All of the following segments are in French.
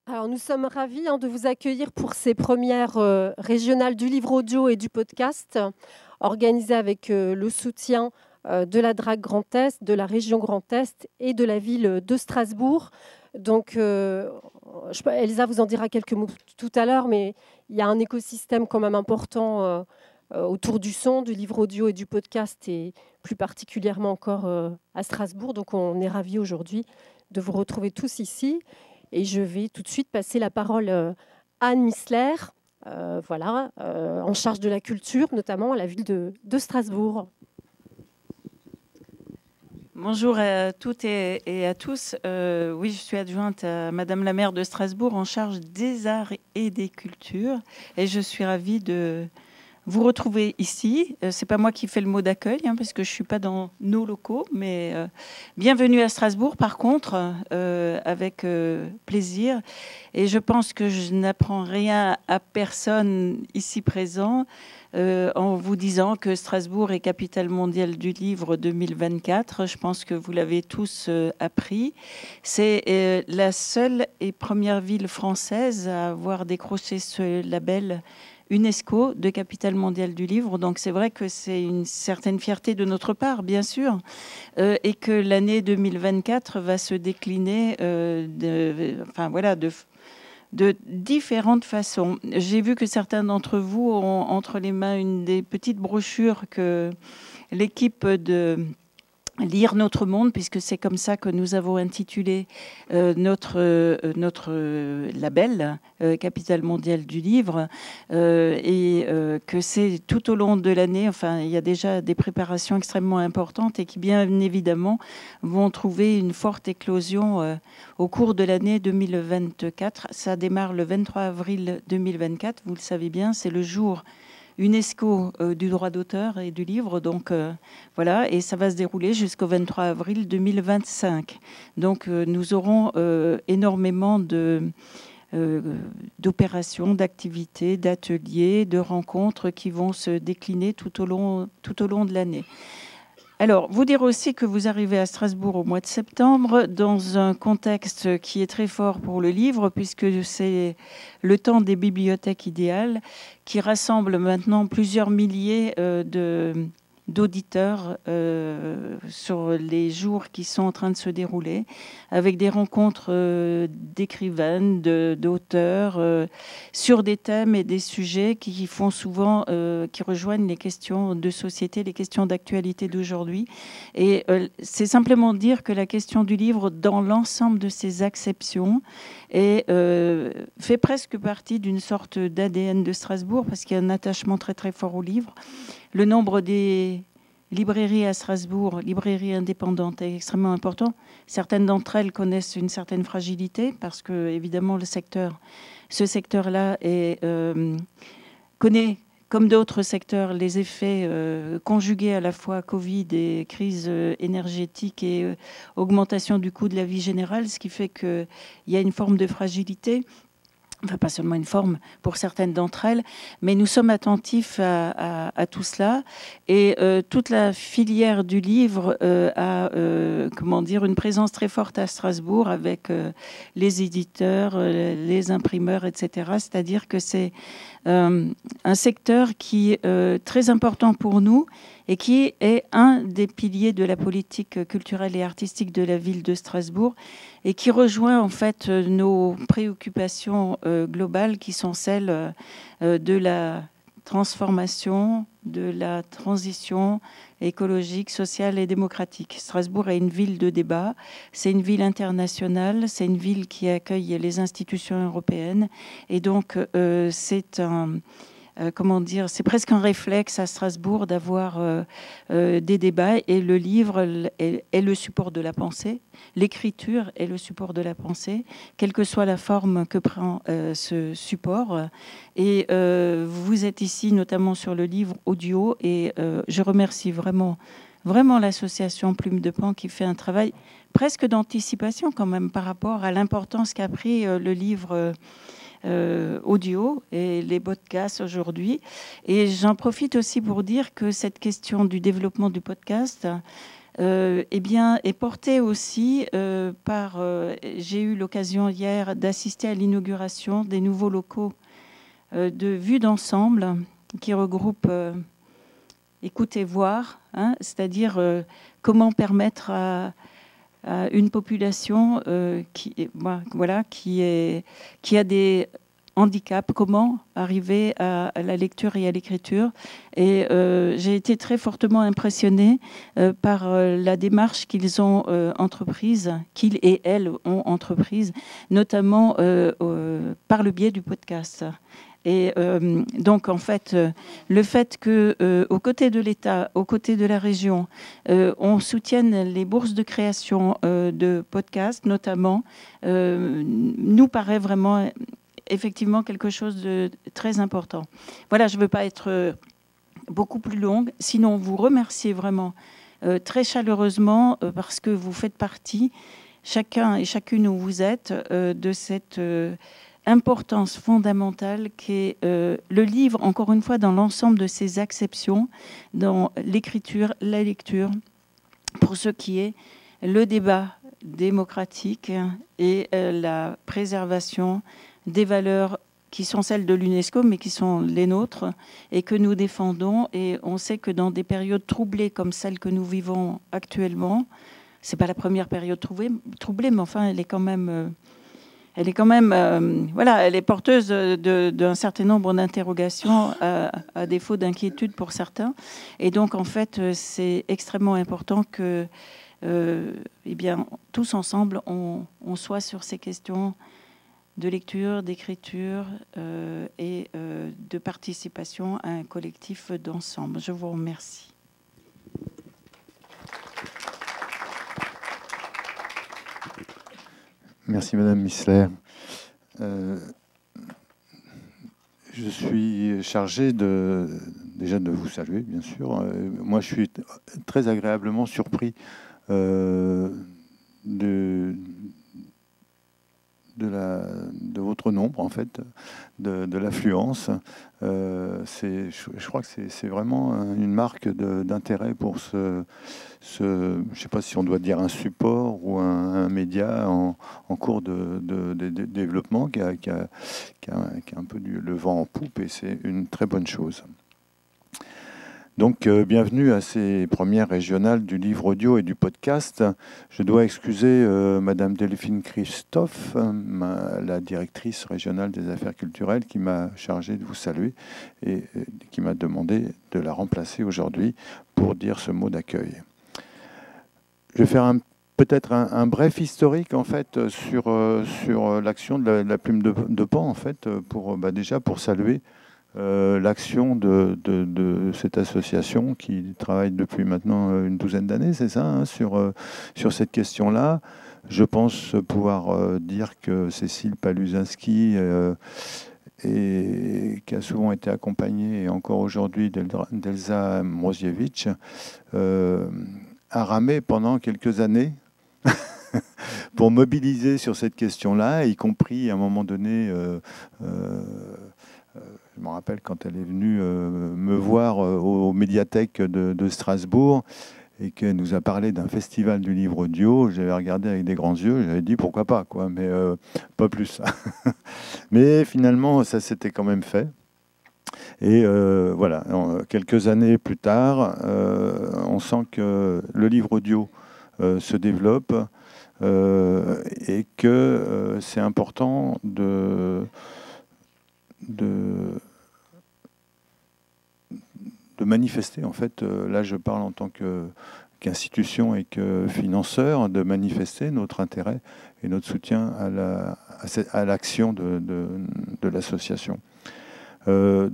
Alors, nous sommes ravis de vous accueillir pour ces premières régionales du livre audio et du podcast, organisées avec le soutien de la DRAC Grand Est, de la région Grand Est et de la ville de Strasbourg. Donc, Elsa vous en dira quelques mots tout à l'heure, mais il y a un écosystème quand même important autour du son, du livre audio et du podcast, et plus particulièrement encore à Strasbourg. Donc, on est ravis aujourd'hui de vous retrouver tous ici. Et je vais tout de suite passer la parole à Anne Missler, en charge de la culture, notamment à la ville de Strasbourg. Bonjour à toutes et à tous. Oui, je suis adjointe à Madame la maire de Strasbourg en charge des arts et des cultures. Et je suis ravie de vous retrouver ici. C'est pas moi qui fais le mot d'accueil, parce que je suis pas dans nos locaux, mais bienvenue à Strasbourg, par contre, avec plaisir. Et je pense que je n'apprends rien à personne ici présent en vous disant que Strasbourg est capitale mondiale du livre 2024. Je pense que vous l'avez tous appris. C'est la seule et première ville française à avoir décroché ce label UNESCO de capitale mondiale du livre. Donc c'est vrai que c'est une certaine fierté de notre part, bien sûr, et que l'année 2024 va se décliner de différentes façons. J'ai vu que certains d'entre vous ont entre les mains une des petites brochures que l'équipe de Lire notre monde, puisque c'est comme ça que nous avons intitulé notre label, Capitale mondiale du livre, et que c'est tout au long de l'année, enfin, il y a déjà des préparations extrêmement importantes et qui, bien évidemment, vont trouver une forte éclosion au cours de l'année 2024. Ça démarre le 23 avril 2024, vous le savez bien, c'est le jour UNESCO du droit d'auteur et du livre, donc voilà, et ça va se dérouler jusqu'au 23 avril 2025. Donc nous aurons énormément d'opérations, d'activités, d'ateliers, de rencontres qui vont se décliner tout au long de l'année. Alors, vous dire aussi que vous arrivez à Strasbourg au mois de septembre dans un contexte qui est très fort pour le livre, puisque c'est le temps des bibliothèques idéales qui rassemble maintenant plusieurs milliers d'auditeurs sur les jours qui sont en train de se dérouler, avec des rencontres d'écrivaines, d'auteurs, sur des thèmes et des sujets qui font souvent, qui rejoignent les questions de société, les questions d'actualité d'aujourd'hui. Et c'est simplement dire que la question du livre, dans l'ensemble de ses acceptions, fait presque partie d'une sorte d'ADN de Strasbourg, parce qu'il y a un attachement très très fort au livre. Le nombre des librairies à Strasbourg, librairies indépendantes, est extrêmement important. Certaines d'entre elles connaissent une certaine fragilité parce que, évidemment, ce secteur-là connaît, comme d'autres secteurs, les effets conjugués à la fois Covid et crise énergétique et augmentation du coût de la vie générale, ce qui fait qu'il y a une forme de fragilité. Enfin, pas seulement une forme pour certaines d'entre elles, mais nous sommes attentifs à tout cela. Et toute la filière du livre a une présence très forte à Strasbourg avec les éditeurs, les imprimeurs, etc. C'est-à-dire que c'est un secteur qui est très important pour nous et qui est un des piliers de la politique culturelle et artistique de la ville de Strasbourg et qui rejoint en fait nos préoccupations globales qui sont celles de la transformation, de la transition écologique, sociale et démocratique. Strasbourg est une ville de débat, c'est une ville internationale, c'est une ville qui accueille les institutions européennes et donc c'est c'est presque un réflexe à Strasbourg d'avoir des débats et le livre est le support de la pensée, l'écriture est le support de la pensée, quelle que soit la forme que prend ce support. Et vous êtes ici notamment sur le livre audio et je remercie vraiment l'association Plume de Pan qui fait un travail presque d'anticipation quand même par rapport à l'importance qu'a pris le livre audio et les podcasts aujourd'hui. Et j'en profite aussi pour dire que cette question du développement du podcast eh bien, est porté aussi par... j'ai eu l'occasion hier d'assister à l'inauguration des nouveaux locaux de Vue d'ensemble qui regroupent écoute et voir, hein, c'est-à-dire comment permettre à une population qui a des handicap, comment arriver à la lecture et à l'écriture. Et j'ai été très fortement impressionnée par la démarche qu'ils ont entreprise, qu'ils et elles ont entreprise, notamment par le biais du podcast. Et donc, en fait, le fait qu'aux côtés de l'État, aux côtés de la région, on soutienne les bourses de création de podcasts, notamment, nous paraît vraiment effectivement quelque chose de très important. Voilà, je ne veux pas être beaucoup plus longue, sinon vous remercier vraiment très chaleureusement parce que vous faites partie, chacun et chacune où vous êtes, de cette importance fondamentale qu'est le livre, encore une fois, dans l'ensemble de ses acceptions, dans l'écriture, la lecture, pour ce qui est le débat démocratique et la préservation des valeurs qui sont celles de l'UNESCO, mais qui sont les nôtres et que nous défendons. Et on sait que dans des périodes troublées comme celle que nous vivons actuellement, c'est pas la première période troublée, mais enfin, elle est quand même, voilà, elle est porteuse d'un certain nombre d'interrogations, à défaut d'inquiétude pour certains. Et donc, en fait, c'est extrêmement important que, eh bien, tous ensemble, on soit sur ces questions de lecture, d'écriture et de participation à un collectif d'ensemble. Je vous remercie. Merci Madame Missler. Je suis chargé déjà de vous saluer, bien sûr. Moi, je suis très agréablement surpris de votre nombre, en fait, de l'affluence. Je crois que c'est vraiment une marque d'intérêt pour je ne sais pas si on doit dire un support ou un média en cours de développement qui a un peu le vent en poupe, et c'est une très bonne chose. Donc, bienvenue à ces premières régionales du livre audio et du podcast. Je dois excuser Madame Delphine Christophe, la directrice régionale des affaires culturelles, qui m'a chargé de vous saluer et qui m'a demandé de la remplacer aujourd'hui pour dire ce mot d'accueil. Je vais faire peut-être un bref historique en fait sur l'action de la plume de Pan, en fait, déjà pour saluer l'action de cette association qui travaille depuis maintenant une douzaine d'années, c'est ça, hein, sur cette question-là. Je pense pouvoir dire que Cécile Paluzinski, qui a souvent été accompagnée, et encore aujourd'hui, d'Elsa Mroziewicz, a ramé pendant quelques années pour mobiliser sur cette question-là, y compris à un moment donné... je me rappelle quand elle est venue me voir aux médiathèques de Strasbourg et qu'elle nous a parlé d'un festival du livre audio. J'avais regardé avec des grands yeux, j'avais dit pourquoi pas, quoi, mais pas plus. Mais finalement, ça s'était quand même fait. Et voilà, quelques années plus tard, on sent que le livre audio se développe et que c'est important de manifester, en fait, là je parle en tant qu'institution et que financeur, de manifester notre intérêt et notre soutien à l'action de l'association. Ce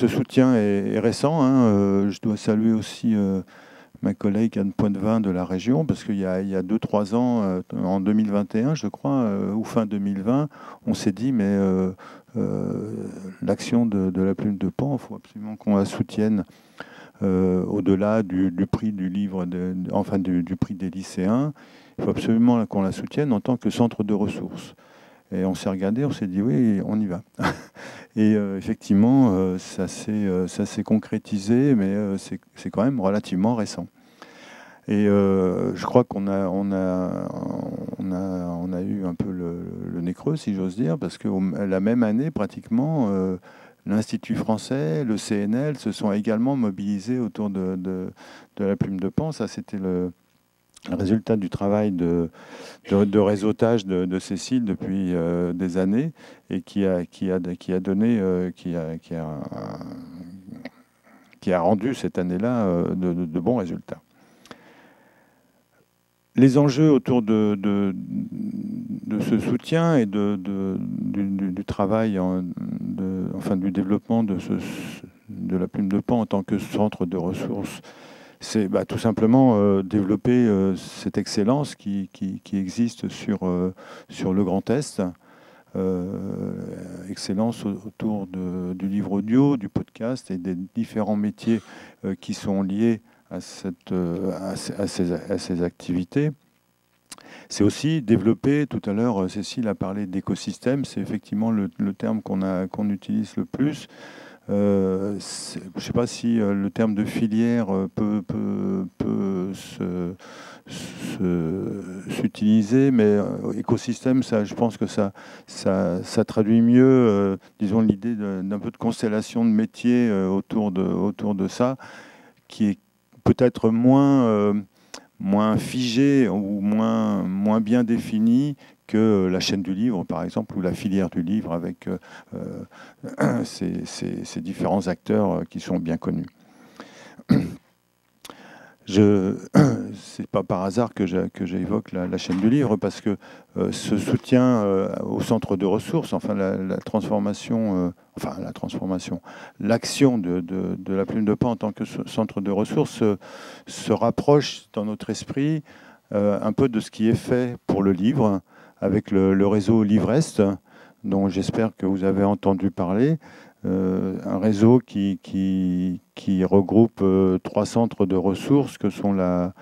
soutien est récent, hein. Je dois saluer aussi ma collègue Anne Poitvin de la région, parce qu'il y a 2-3 ans, en 2021, je crois, ou fin 2020, on s'est dit, mais l'action de la plume de Pan, il faut absolument qu'on la soutienne au-delà du prix du livre, du prix des lycéens. Il faut absolument qu'on la soutienne en tant que centre de ressources. Et on s'est regardé, on s'est dit, oui, on y va. Et effectivement, ça s'est concrétisé, mais c'est quand même relativement récent. Et je crois qu'on a eu un peu le nez creux, si j'ose dire, parce que la même année, pratiquement, l'Institut français, le CNL se sont également mobilisés autour de la plume de Pan. Ça, c'était le résultat du travail de réseautage de Cécile depuis des années et qui a rendu cette année-là de bons résultats. Les enjeux autour de ce soutien et du travail, du développement de la plume de Pan en tant que centre de ressources, c'est tout simplement développer cette excellence qui existe sur le Grand Est, excellence autour du livre audio, du podcast et des différents métiers qui sont liés à ces activités. C'est aussi développer, tout à l'heure Cécile a parlé d'écosystème, c'est effectivement le terme qu'on utilise le plus. Je ne sais pas si le terme de filière peut s'utiliser, mais écosystème, ça, je pense que ça traduit mieux, disons, l'idée d'un peu de constellation de métiers autour de ça, qui est peut-être moins figé ou moins bien défini que la chaîne du livre, par exemple, ou la filière du livre avec ces différents acteurs qui sont bien connus. C'est pas par hasard que j'évoque la chaîne du livre, parce que ce soutien au centre de ressources, l'action de la plume de Pan en tant que centre de ressources se rapproche dans notre esprit un peu de ce qui est fait pour le livre avec le réseau Livrest, dont j'espère que vous avez entendu parler. Un réseau qui regroupe 3 centres de ressources que sont la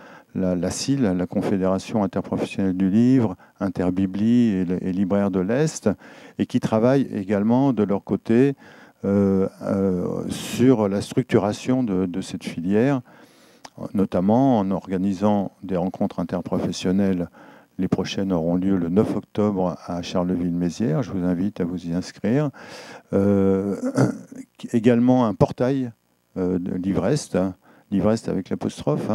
CIL, la Confédération interprofessionnelle du livre, Interbibli et Libraires de l'Est, et qui travaillent également de leur côté sur la structuration de cette filière, notamment en organisant des rencontres interprofessionnelles. Les prochaines auront lieu le 9 octobre à Charleville-Mézières. Je vous invite à vous y inscrire. Également un portail de Livrest, Livrest avec l'apostrophe,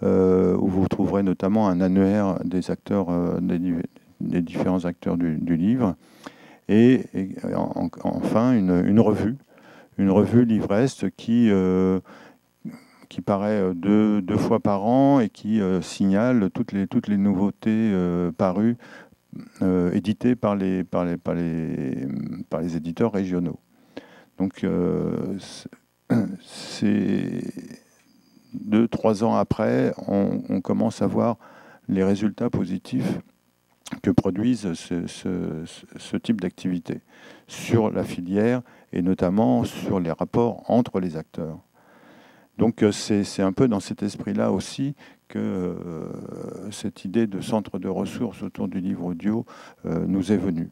où vous trouverez notamment un annuaire des acteurs, des différents acteurs du livre. Et enfin une revue Livrest qui paraît deux fois par an et qui signale toutes les nouveautés parues, éditées par les éditeurs régionaux. Donc, c'est 2-3 ans après, on commence à voir les résultats positifs que produisent ce type d'activité sur la filière et notamment sur les rapports entre les acteurs. Donc c'est un peu dans cet esprit-là aussi que cette idée de centre de ressources autour du livre audio nous est venue.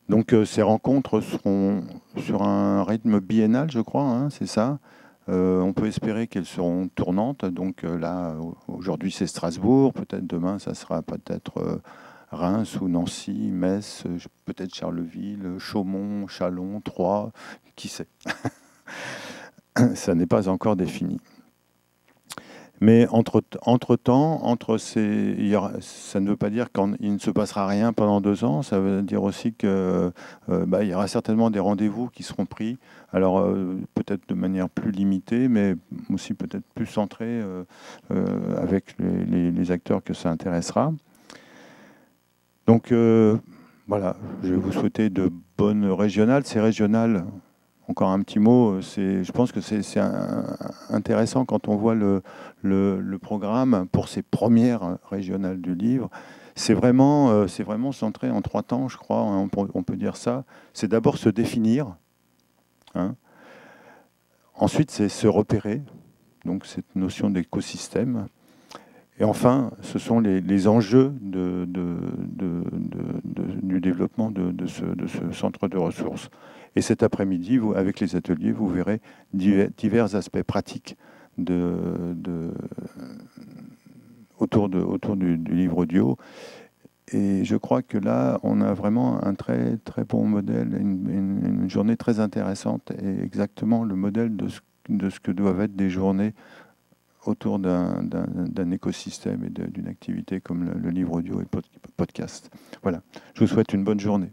Donc ces rencontres seront sur un rythme biennal, je crois, c'est ça. On peut espérer qu'elles seront tournantes. Donc là, aujourd'hui c'est Strasbourg, peut-être demain ça sera peut-être Reims ou Nancy, Metz, peut-être Charleville, Chaumont, Châlons, Troyes, qui sait. Ça n'est pas encore défini. Mais entre-temps, ça ne veut pas dire qu'il ne se passera rien pendant 2 ans. Ça veut dire aussi qu'il y aura certainement des rendez-vous qui seront pris. Alors peut-être de manière plus limitée, mais aussi peut-être plus centrée avec les acteurs que ça intéressera. Donc voilà, je vais vous souhaiter de bonnes régionales. Ces régionales, encore un petit mot, je pense que c'est intéressant quand on voit le programme pour ces premières régionales du livre. C'est vraiment centré en 3 temps, je crois, on peut dire ça. C'est d'abord se définir. Ensuite, c'est se repérer, donc cette notion d'écosystème. Et enfin, ce sont les enjeux du développement de ce centre de ressources. Et cet après-midi, avec les ateliers, vous verrez divers aspects pratiques autour du livre audio. Et je crois que là, on a vraiment un très, très bon modèle, une journée très intéressante et exactement le modèle de ce que doivent être des journées autour d'un écosystème et d'une activité comme le livre audio et le podcast. Voilà, je vous souhaite une bonne journée.